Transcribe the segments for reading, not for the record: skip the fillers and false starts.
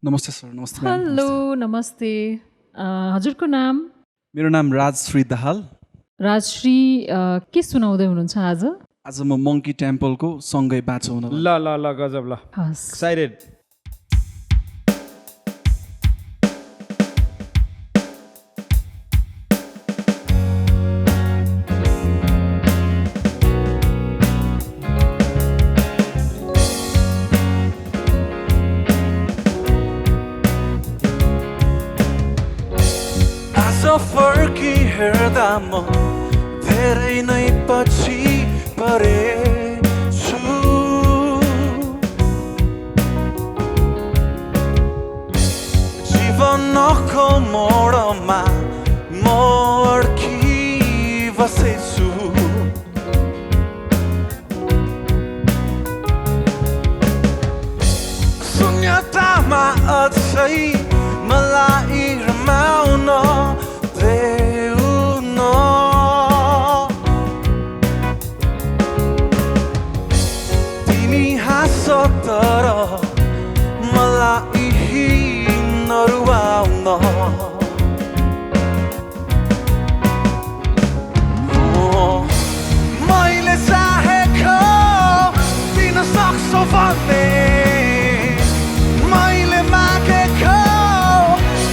नमस्ते सर, नमस्ते ma'am. Hello नमस्ते हजुरको नाम? मेरो नाम राजश्री दाहाल। राजश्री के सुनाउँदै हुनुहुन्छ आज? आज म मङ्की टेम्पलको सँगै बाँचौँ न। ल गजब ल हस् एक्साइटेड आज फर्की हेर्दा म धेरै नै पछि परेछु। जीवनको मोडमा म अड्किबसेछु। शून्यतामा अझै मलाई रमाउन देऊ न। तिमी हाँस तर मलाई नरुवाउन। मैले चाहेको दिन सक्छौ भन्ने, मैले मागेको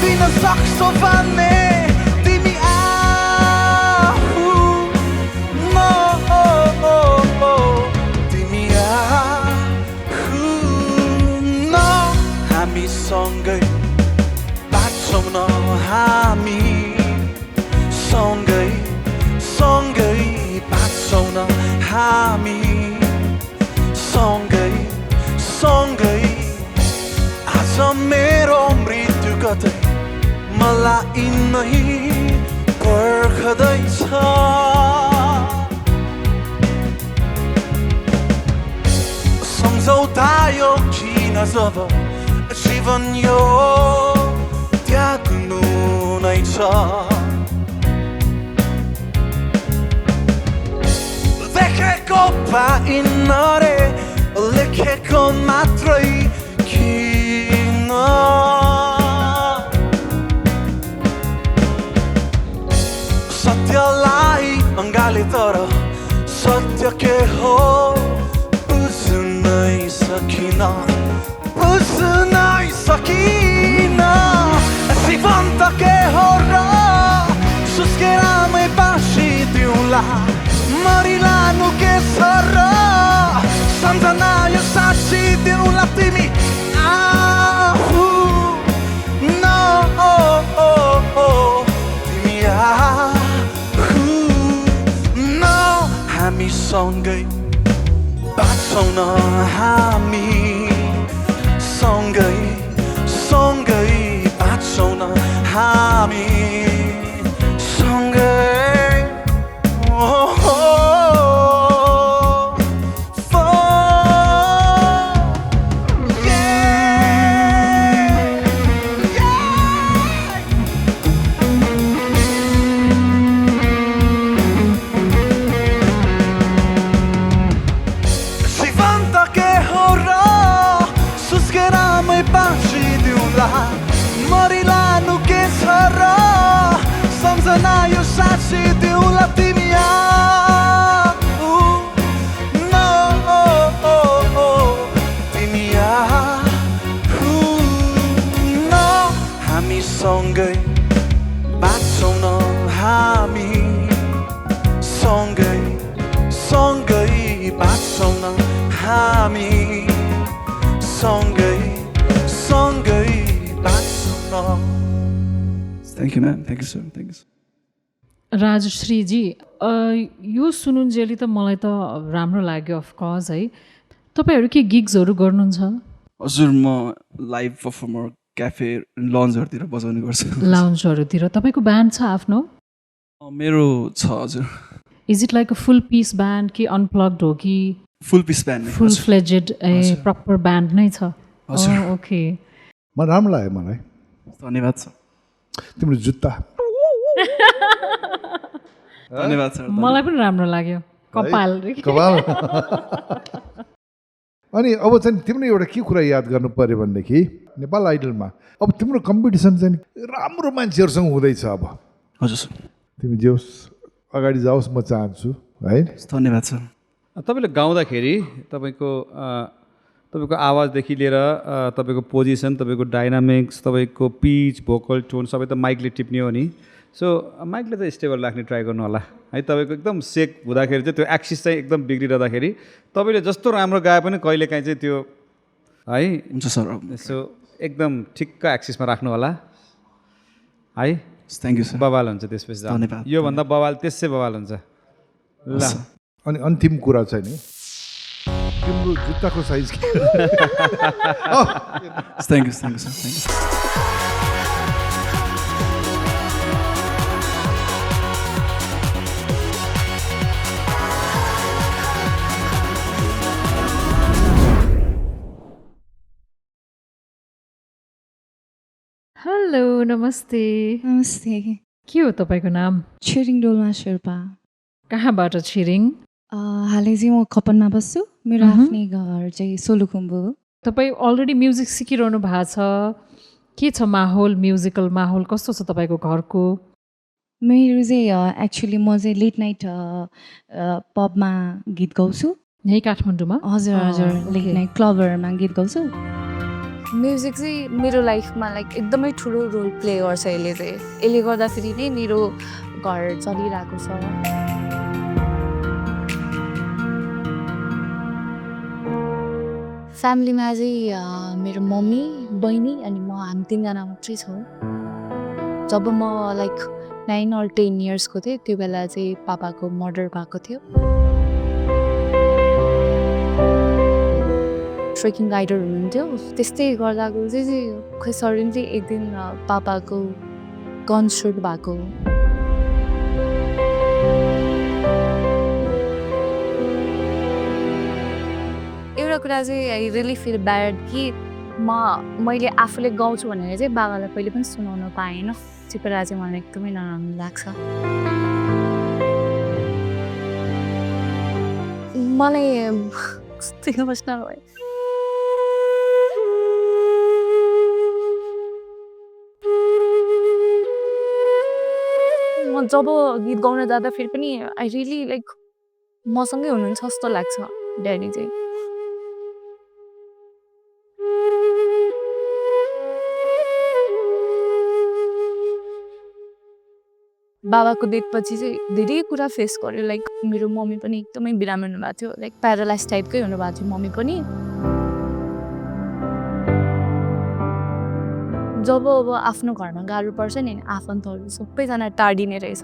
दिन सक्छौ भन्ने, तिमी आऊ न, तिमी आऊ न। हामी सँगै बाँचौँ न, हामी सँगै सँगै बाँचौँ न, हामी सँगै सँगै। आज मेरो मृत्यु कतै मलाई नै पर्खदैछ। सम्झौता यो किन जब जीवन यो त्याग्नु नै छ। देखेको पाइन्न रे, लेखेको मात्रै किन। सत्यलाई अँगाले तर सत्य के हो बुझ्नै सकिन, बुझ्नै सकिन। जीवन त के हो र सुस्केरामै बाँचिदिउँला, मरिलानु के छ र सम्झना यो साँची दिउँला। तिमी आऊ न, तिमी आऊ न। हामी सँगै बाँचौँ न, हामी सँगै सँगै बाँचौँ न, हामी सँगै। मरिलानु के छ र सम्झना यो साँची दिउँला। तिमी आऊ न, तिमी आऊ न। हामी सँगै बाँचौँ न, हामी सँगै सँगै बाँचौँ न, हामी सँगै सँगै बाँचौँ न। Thank you ma'am, thank you sir, thank you sir. Rajshreeji यो सुनुन्जेली त मलाई त राम्रो लाग्यो अफकोर्स है। तपाईँहरू के गिग्सहरू गर्नुहुन्छ? हजुर, म लाइभ पर्फर्मर क्याफे लन्चहरूतिर बजाउने गर्छु। लाउन्जहरूतिर तपाईँको ब्यान्ड छ आफ्नो? मेरो छ हजुर। Is it like a full piece band कि अनप्लग्ड हो कि full piece band? Full fledged proper band नै छ? हजुर। ओके, म राम्रो लाग्यो मलाई। धन्यवाद सर। तिम्रो जुत्ता धन्यवाद सर। मलाई पनि राम्रो लाग्यो। कपाल कपाल अनि अब चाहिँ तिम्रो एउटा के कुरा याद गर्नु पर्यो भनेदेखि नेपाल आइडलमा अब तिम्रो कम्पिटिसन चाहिँ राम्रो मान्छेहरूसँग हुँदैछ अब हजुर सर तिमी जेहोस् अगाडि जाओस् म चाहन्छु है धन्यवाद सर तपाईँले गाउँदाखेरि तपाईँको आवाजदेखि लिएर तपाईँको पोजिसन तपाईँको डाइनामिक्स तपाईँको पिच भोकल टोन सबै त माइकले टिप्ने हो नि सो माइकले त स्टेबल राख्ने ट्राई गर्नु होला है तपाईँको एकदम सेक हुँदाखेरि चाहिँ त्यो एक्सिस चाहिँ एकदम बिग्रिरहँदाखेरि तपाईँले जस्तो राम्रो गाए पनि कहिलेकाहीँ चाहिँ त्यो है हुन्छ सर सो एकदम ठिक्क एक्सिसमा राख्नु होला है थ्याङ्क यू सर बवाल हुन्छ त्यसपछि धन्यवाद। योभन्दा बवाल त्यसै बवाल हुन्छ ल अनि अन्तिम कुरा चाहिँ नि तिम्रो जुत्ताको साइज के thank you sir thank you hello नमस्ते नमस्ते के हो तपाईँको नाम छिरिङ डोल्मा शेर्पा कहाँबाट छिरिङ हालै चाहिँ म कपनमा बस्छु मेरो आफ्नै घर चाहिँ सोलुखुम्बु हो तपाईँ अलरेडी म्युजिक सिकिरहनु भएको छ के छ माहौल म्युजिकल माहौल कस्तो छ तपाईँको घरको मेरो चाहिँ एक्चुअली म चाहिँ लेट नाइट पबमा गीत गाउँछु यहीँ काठमाडौँमा हजुर हजुर लेट okay. नाइट क्लबहरूमा गीत गाउँछु म्युजिक चाहिँ मेरो लाइफमा लाइक एकदमै ठुलो रोल प्ले गर्छ यसले गर्दाखेरि नै मेरो घर चलिरहेको छ फ्यामिलीमा चाहिँ मेरो मम्मी बहिनी अनि म हामी 3 जना मात्रै छौँ जब म लाइक 9 or 10 इयर्सको थिएँ त्यो बेला चाहिँ पापाको मर्डर भएको थियो ट्रेकिङ गाइडर हुनुहुन्थ्यो त्यस्तै गर्दाको चाहिँ खै सडनली एक दिन पापाको गन सुट भएको एउटा कुरा चाहिँ आई रियली फिल ब्याड कि मैले आफूले गाउँछु भनेर चाहिँ बाबालाई पहिले पनि सुनाउन पाएन त्यो कुरा चाहिँ मलाई एकदमै नराम्रो लाग्छ मलाई कस्तो इमोसनल भयो म जब गीत गाउन जाँदा फेरि पनि आई रियली लाइक मसँगै हुनुहुन्छ जस्तो लाग्छ ड्याडी चाहिँ बाबाको डेथपछि चाहिँ धेरै कुरा फेस गर्यो लाइक मेरो मम्मी पनि एकदमै बिरामी हुनुभएको थियो लाइक प्यारालाइज टाइपकै हुनुभएको थियो मम्मी पनि जब अब आफ्नो घरमा गाह्रो पर्छ नि आफन्तहरू सबैजना टाढिने रहेछ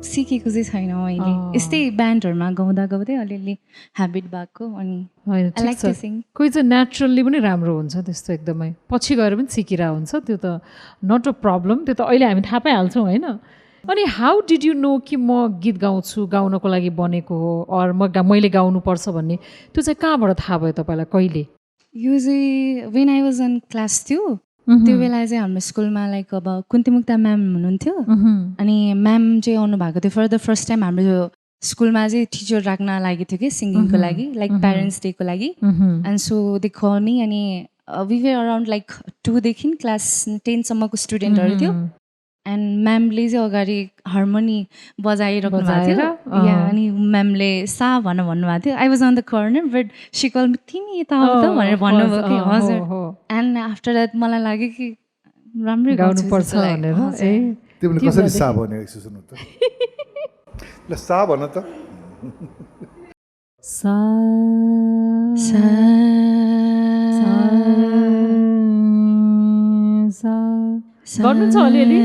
सिकेको चाहिँ छैन मैले यस्तै ब्यान्डहरूमा गाउँदा गाउँदै अलिअलि ह्याबिट भएको अनि होइन आई ठिक लाइक छ टु सिङ कोही चाहिँ नेचुरल्ली पनि राम्रो हुन्छ त्यस्तो एकदमै पछि गएर पनि सिकिरहेको हुन्छ त्यो त नट अ प्रब्लम त्यो त अहिले हामी थाहा पाइहाल्छौँ होइन अनि हाउ डिड यु नो कि म गीत गाउँछु गाउनको लागि बनेको हो अर मैले गाउनुपर्छ भन्ने त्यो चाहिँ कहाँबाट थाहा भयो तपाईँलाई कहिले यो चाहिँ when I was in class थियो त्यो बेला चाहिँ हाम्रो स्कुलमा लाइक अब कुन्तीमुक्ता म्याम हुनुहुन्थ्यो अनि म्याम चाहिँ आउनु भएको थियो फर द फर्स्ट टाइम हाम्रो स्कुलमा चाहिँ टिचर राख्न लागि थियो कि सिङ्गिङको लागि लाइक प्यारेन्ट्स डेको लागि and so they call me अनि वी वर अराउन्ड लाइक 2 देखि क्लास 10 सम्मको स्टुडेन्टहरू थियो एन्ड म्यामले चाहिँ अगाडि हार्मोनी बजाइराख्नु भएको थियो या अनि म्यामले सा भन्नुभएको थियो I was on the corner but she call तिमी यता आऊ त भनेर भन्नुभयो कि हजुर एन्ड आफ्टर द्याट मलाई लाग्यो कि राम्रै गाउनुपर्छ भनेर ए तिमीले कसरी सा भन्यो एकछिन सुन्नु त ल सा भन त सा सा सा गर्नुहुन्छ अलिअलि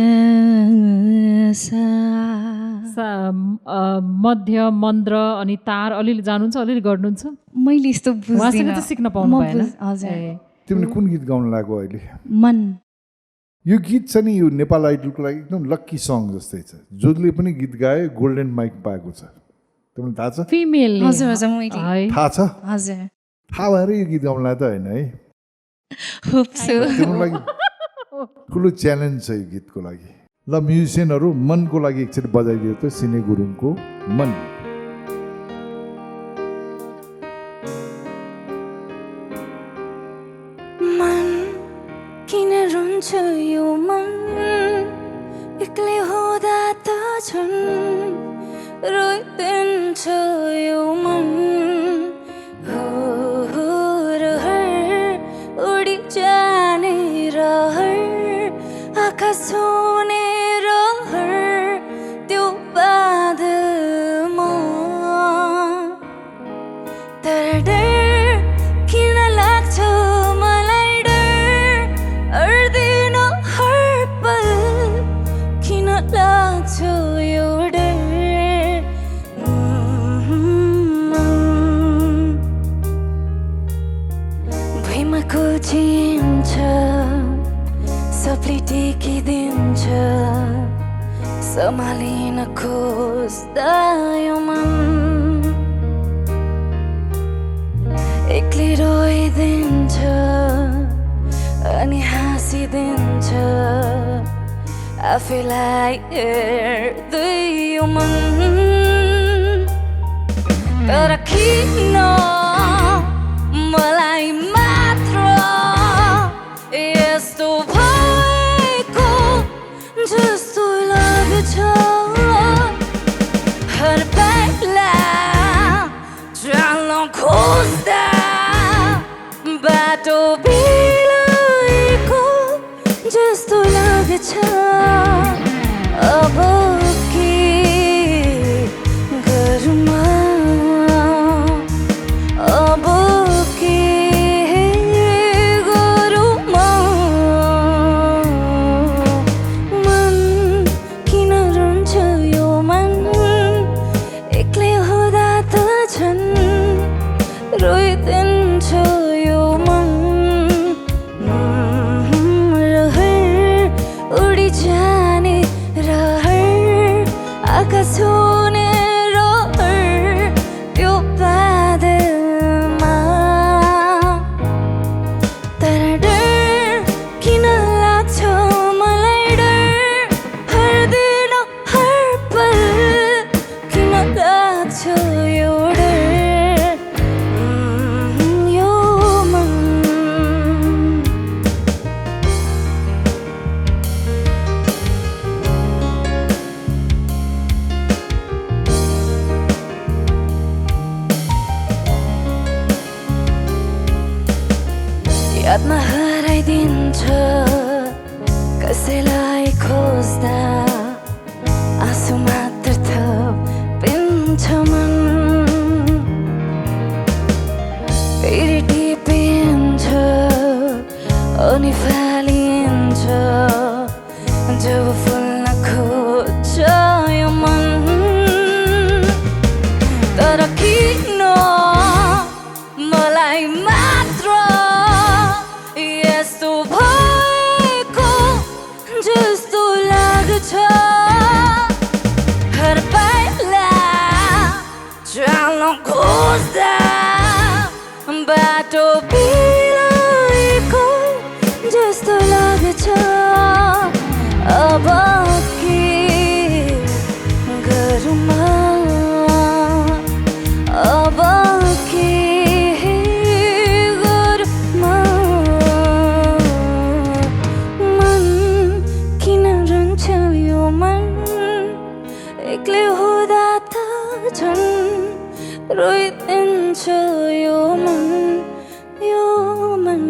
मध्य मन्त्र अनि तार अलिअलि जानुहुन्छ अलिअलि गर्नुहुन्छ मैले यस्तो उहाँसँग चाहिँ सिक्न पाउनु भएन हजुर तिमीले कुन गीत गाउन लाग्यो अहिले मन यो गीत छ नि यो नेपाल आइडलको लागि एकदम लक्की सङ जस्तै छ जसले पनि गीत गाए गोल्डन माइक पाएको छ तिमीलाई थाहा छ फिमेल हजुर हजुर मैले थाहा छ हजुर थाहा भएर यो गीत गाउनलाई त होइन है होप सो तिम्रो लागि ठुलो च्यालेन्ज छ यो गीतको लागि ल म्युजिसियनहरू मनको लागि एकचोटि बजाइदियो त सिने गुरुङको मन मन किन रुन्छ यो मन एक्लै हुँदा त झन् रोइदिन्छ यो मन हो रहर उडी जाने रहर आकाश हुने रहर त्यो बादलमा तर डर किन लाग्छ मलाई डर अर्दिन हर पल किन लाग्छ यो डर भुइँमा कोचिन्छ सबले टेकिदिन्छ सम्हालिन खोज्दा यो मन एक्लै रोइदिन्छ अनि हाँसिदिन्छ आफैलाई हेर्दै यो मन तर किन मलाई मात्र यस्तो भएको जस्तो लाग्छ हर बेला जान खोज्दा बाटो बिलाएको जस्तो लाग्छ अब के गरौँ अब के गरौँ मन किन रुन्छ यो मन एक्लै हुँदा त झन् रोइदिन्छ यो मन रहर उडी जाने रहर आकाश हुने रहर त्यो बादलमा तर डर किन लाग्छ मलाई डर हर दिन हर पल किन लाग्छ यो डर यो मन यादमा हराइदिन्छ कसैलाई खोज्दा आँसु मात्र थपिन्छ मन फेरि टिपिन्छ अनि फालिन्छ जब फुल्न खोज्छ यो मन तर किन मलाई मात्र यस्तो भएको जस्तो लाग्छ हर बेला जान खोज्दा बाटो बिलाएको जस्तो लाग्छ अब के गरौँ अब के गरौँ मन किन रुन्छ यो मन एक्लै हुँदा त झन् रोइदिन्छ यो मन यो मन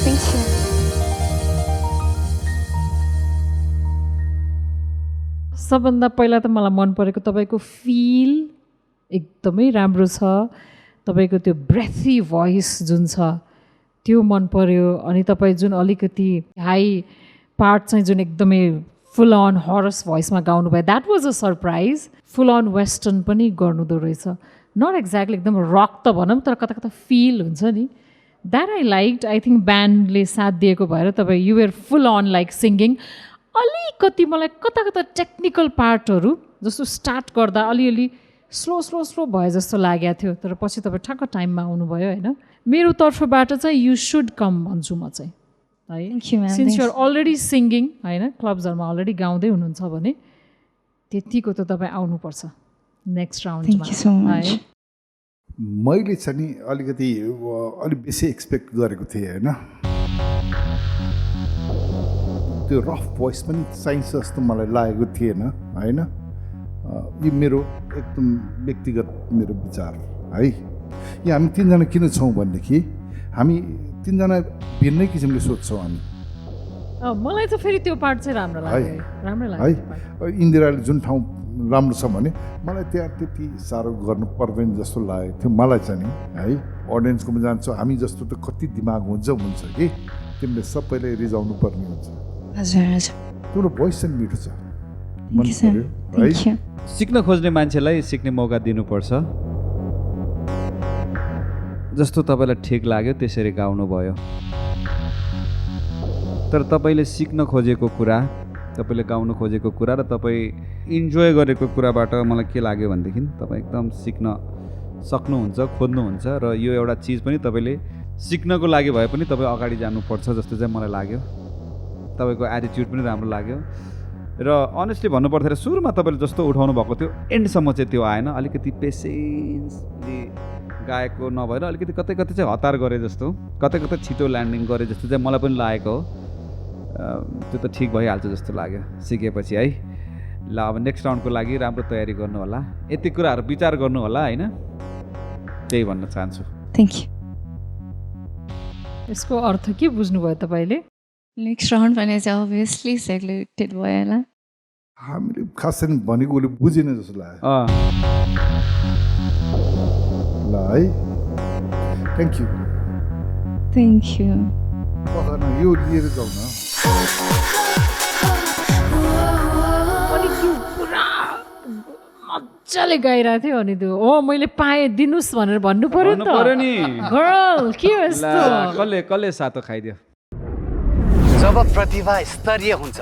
Thank you. सबभन्दा पहिला त मलाई मन परेको तपाईँको फिल एकदमै राम्रो छ तपाईँको त्यो ब्रेथी भोइस जुन छ त्यो मन पर्यो अनि तपाईँ जुन अलिकति हाई पार्ट चाहिँ जुन एकदमै फुल अन हरस भोइसमा गाउनुभयो that was a surprise full on western पनि गर्नुहुँदो रहेछ नट एक्ज्याक्टली एकदम रक त भनौँ तर कता कता फिल हुन्छ नि that I like I think ब्यान्डले साथ दिएको भएर तपाईँ you're full on like singing अलिकति मलाई कता कता टेक्निकल पार्टहरू जस्तो स्टार्ट गर्दा अलिअलि स्लो स्लो स्लो भए जस्तो लागेको थियो तर पछि तपाईँ ठ्याक्क टाइममा आउनुभयो होइन मेरो तर्फबाट चाहिँ यु सुड कम भन्छु म चाहिँ है सिन्स युआर अलरेडी सिङ्गिङ होइन क्लब्सहरूमा अलरेडी गाउँदै हुनुहुन्छ भने त्यतिको त तपाईँ आउनुपर्छ नेक्स्ट राउन्डमा है मैले चाहिँ नि अलिकति अलिक बेसी एक्सपेक्ट गरेको थिएँ होइन त्यो रफ भोइस पनि चाहिन्छ जस्तो मलाई लागेको थिएन होइन यो मेरो एकदम व्यक्तिगत मेरो विचार है यहाँ हामी तिनजना किन छौँ भनेदेखि हामी तिनजना भिन्नै किसिमले सोध्छौँ हामी मलाई त फेरि त्यो पार्ट चाहिँ राम्रो लाग्यो राम्रो लाग्यो है इन्दिराले जुन ठाउँ राम्रो छ भने मलाई त्यहाँ त्यति साह्रो गर्नु पर्दैन जस्तो लागेको थियो मलाई चाहिँ नि है अडियन्सकोमा जान्छौँ हामी जस्तो त कति दिमाग हुन्छ कि तिमीले सबैले रिजाउनु पर्ने हुन्छ हजुर हजुर तिम्रो भोइस चाहिँ मिठो छ Thank you, sir. Thank you. सिक्न खोज्ने मान्छेलाई सिक्ने मौका दिनुपर्छ जस्तो तपाईँलाई ठिक लाग्यो त्यसरी गाउनु भयो तर तपाईँले सिक्न खोजेको कुरा तपाईँले गाउनु खोजेको कुरा र तपाईँ इन्जोय गरेको कुराबाट मलाई के लाग्यो भनेदेखि तपाईँ एकदम सिक्न सक्नुहुन्छ खोज्नुहुन्छ र यो एउटा चिज पनि तपाईँले सिक्नको लागि भए पनि तपाईँ अगाडि जानुपर्छ जस्तो चाहिँ मलाई लाग्यो तपाईँको एटिट्युड पनि राम्रो लाग्यो र अनेस्टली भन्नुपर्दाखेरि सुरुमा तपाईँले जस्तो उठाउनु भएको थियो एन्डसम्म चाहिँ त्यो आएन अलिकति पेसेन्सली गाएको नभएर अलिकति कतै कतै चाहिँ हतार गरे जस्तो कतै कतै छिटो ल्यान्डिङ गरे जस्तो चाहिँ मलाई पनि लागेको हो त्यो त ठिक भइहाल्छ जस्तो लाग्यो सिकेपछि है ल अब नेक्स्ट राउन्डको लागि राम्रो तयारी गर्नु होला यति कुराहरू विचार गर्नु होला होइन त्यही भन्न चाहन्छु थ्याङ्क यू यसको अर्थ के बुझ्नुभयो तपाईँले नेक्स्ट राउन्ड भने चाहिँ अभियसली सेलेक्टेड भयो होला हामीले खासै भनेको उसले बुझेन जस्तो लाग्यो ल है thank you thank you yo लिएर जाउँ न मजाले गाइरहेको थियो अनि त्यो मैले पाएँ दिनुहोस् भनेर भन्नु पर्यो भन्नु पर्यो नि गर्ल के हो यस्तो कसले सातो खाइदियो जब प्रतिभा स्तरीय हुन्छ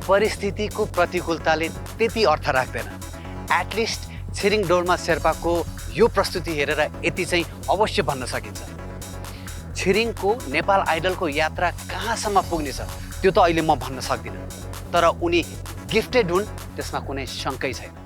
परिस्थितिको प्रतिकूलताले त्यति अर्थ राख्दैन एटलिस्ट छिरिङ डोल्मा शेर्पाको यो प्रस्तुति हेरेर यति चाहिँ अवश्य भन्न सकिन्छ छिरिङको नेपाल आइडलको यात्रा कहाँसम्म पुग्नेछ त्यो त अहिले म भन्न सक्दिनँ तर उनी गिफ्टेड हुन् त्यसमा कुनै शङ्कै छैन